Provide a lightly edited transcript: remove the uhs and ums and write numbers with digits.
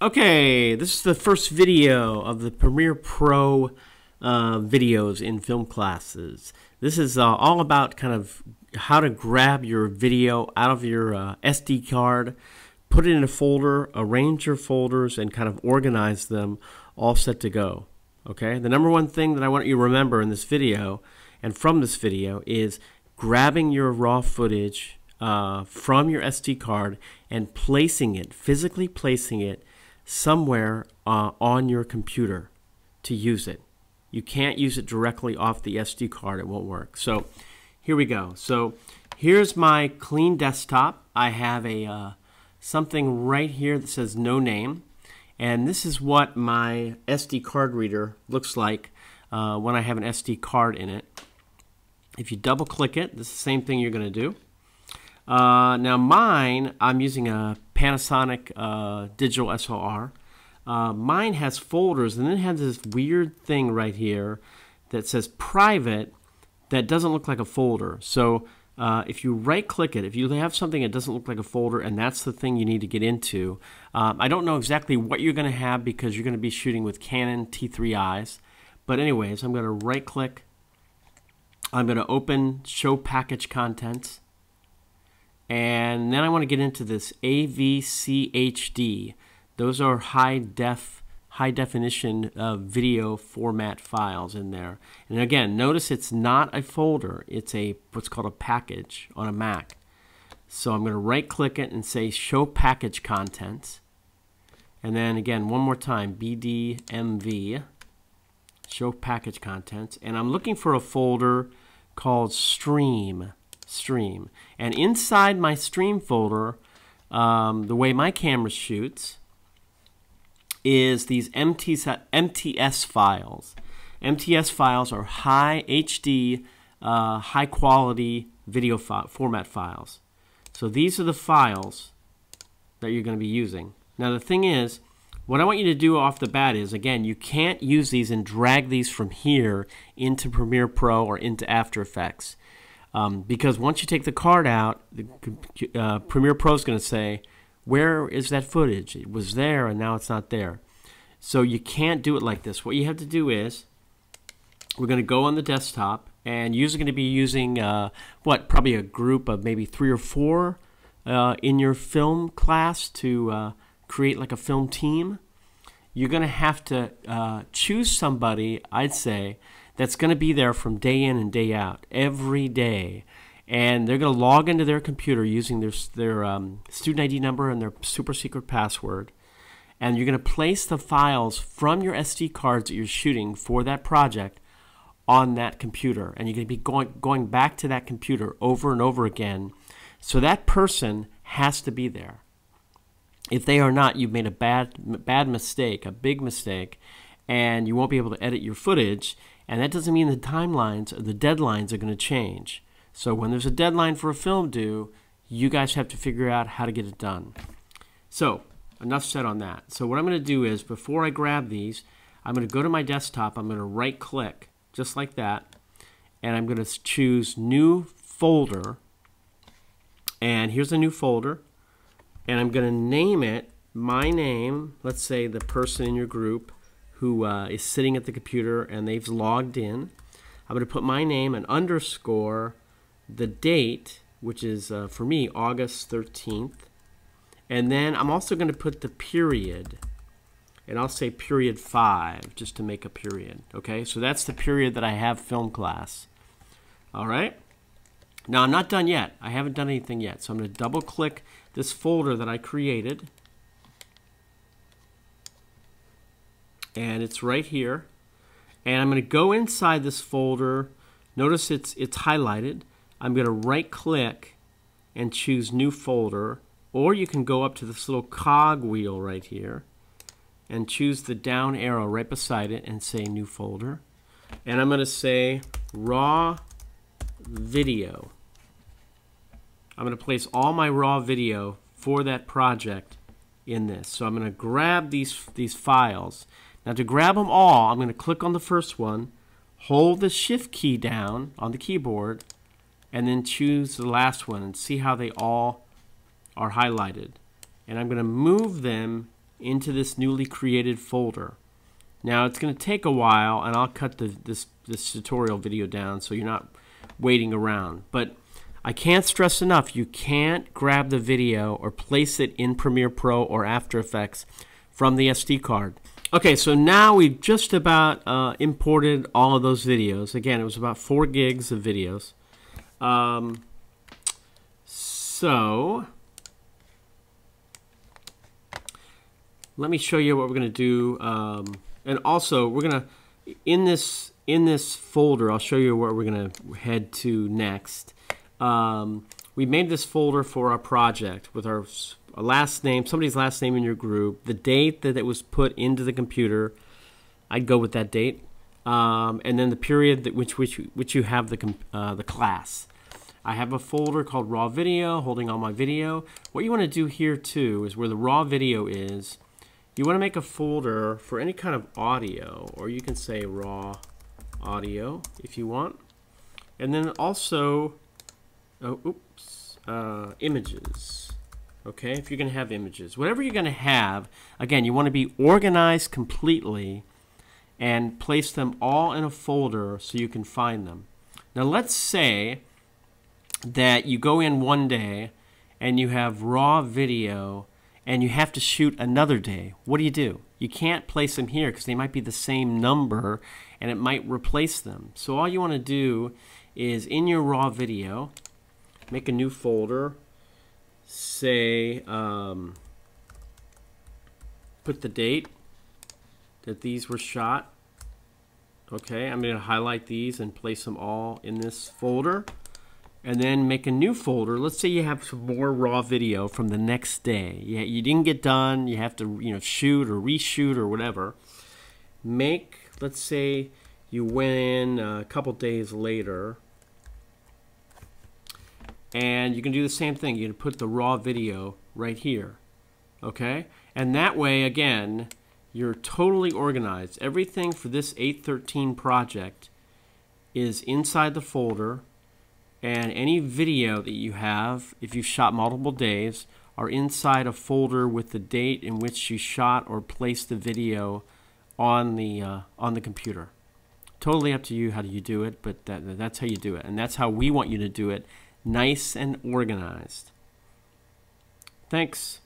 Okay, this is the first video of the Premiere Pro videos in film classes. This is all about kind of how to grab your video out of your SD card, put it in a folder, arrange your folders, and kind of organize them all set to go. Okay, the number one thing that I want you to remember in this video and from this video is grabbing your raw footage from your SD card and placing it, physically placing it somewhere on your computer to use it. You can't use it directly off the SD card. It won't work. So here we go. So here's my clean desktop. I have a something right here that says no name. And this is what my SD card reader looks like when I have an SD card in it. If you double click it, this is the same thing you're going to do. Now mine, I'm using a Panasonic digital SLR. Mine has folders, and then it has this weird thing right here that says private that doesn't look like a folder. So if you right click it, if you have something that doesn't look like a folder and that's the thing you need to get into, I don't know exactly what you're going to have because you're going to be shooting with Canon T3Is. But anyways, I'm going to right click. I'm going to open Show Package Contents. And then I want to get into this AVCHD. Those are high definition video format files in there. And again, notice it's not a folder. It's what's called a package on a Mac. So I'm going to right click it and say Show Package Contents. And then again, one more time, BDMV, Show Package Contents. And I'm looking for a folder called Stream. And inside my stream folder, the way my camera shoots is these MTS files. MTS files are high HD, high quality video format files. So these are the files that you're going to be using. Now the thing is, what I want you to do off the bat is, again, you can't use these and drag these from here into Premiere Pro or into After Effects. Because once you take the card out, the Premiere Pro is going to say, where is that footage? It was there and now it's not there. So you can't do it like this. What you have to do is, we're going to go on the desktop, and you're going to be using, probably a group of maybe 3 or 4 in your film class to create like a film team. You're going to have to choose somebody, I'd say, that's going to be there from day in and day out, every day. And they're going to log into their computer using their student ID number and their super secret password. And you're going to place the files from your SD cards that you're shooting for that project on that computer. And you're going to be going back to that computer over and over again. So that person has to be there. If they are not, you've made a bad mistake, a big mistake, and you won't be able to edit your footage. And that doesn't mean the timelines or the deadlines are going to change. So when there's a deadline for a film due, you guys have to figure out how to get it done. So enough said on that. So what I'm going to do is, before I grab these, I'm going to go to my desktop. I'm going to right click just like that, and I'm going to choose New Folder. And here's a new folder, and I'm going to name it my name. Let's say the person in your group who is sitting at the computer and they've logged in. I'm going to put my name and underscore the date, which is for me August 13th, and then I'm also going to put the period, and I'll say period 5 just to make a period. Okay, so that's the period that I have film class. All right, now I'm not done yet. I haven't done anything yet, so I'm going to double click this folder that I created. And it's right here, and I'm going to go inside this folder. Notice it's highlighted. I'm going to right click and choose New Folder, or you can go up to this little cog wheel right here and choose the down arrow right beside it and say New Folder. And I'm going to say Raw Video. I'm going to place all my raw video for that project in this. So I'm going to grab these files. Now to grab them all, I'm going to click on the first one, hold the Shift key down on the keyboard, and then choose the last one and see how they all are highlighted. And I'm going to move them into this newly created folder. Now it's going to take a while, and I'll cut this tutorial video down so you're not waiting around. But I can't stress enough, you can't grab the video or place it in Premiere Pro or After Effects from the SD card. Okay, so now we've just about imported all of those videos. Again, it was about 4 gigs of videos. So let me show you what we're going to do. And also, we're going to, in this folder, I'll show you where we're going to head to next. We made this folder for our project with our last name, somebody's last name in your group, the date that it was put into the computer. I'd go with that date, and then the period that which you have the class. I have a folder called raw video, holding all my video. What you want to do here too is where the raw video is, you want to make a folder for any kind of audio, or you can say raw audio if you want, and then also images. Okay, if you're going to have images, whatever you're going to have, again, you want to be organized completely and place them all in a folder so you can find them. Now let's say that you go in one day and you have raw video and you have to shoot another day. What do? You can't place them here because they might be the same number and it might replace them. So all you want to do is in your raw video, make a new folder, say put the date that these were shot. Okay, I'm going to highlight these and place them all in this folder, and then make a new folder. Let's say you have some more raw video from the next day. You didn't get done, you have to shoot or reshoot or whatever. Let's say you went in a couple days later, and you can do the same thing. You can put the raw video right here, okay? And that way, again, you're totally organized. Everything for this 813 project is inside the folder, and any video that you have, if you've shot multiple days, are inside a folder with the date in which you shot or placed the video on the computer. Totally up to you how you do it, but that's how you do it, and that's how we want you to do it. Nice and organized. Thanks.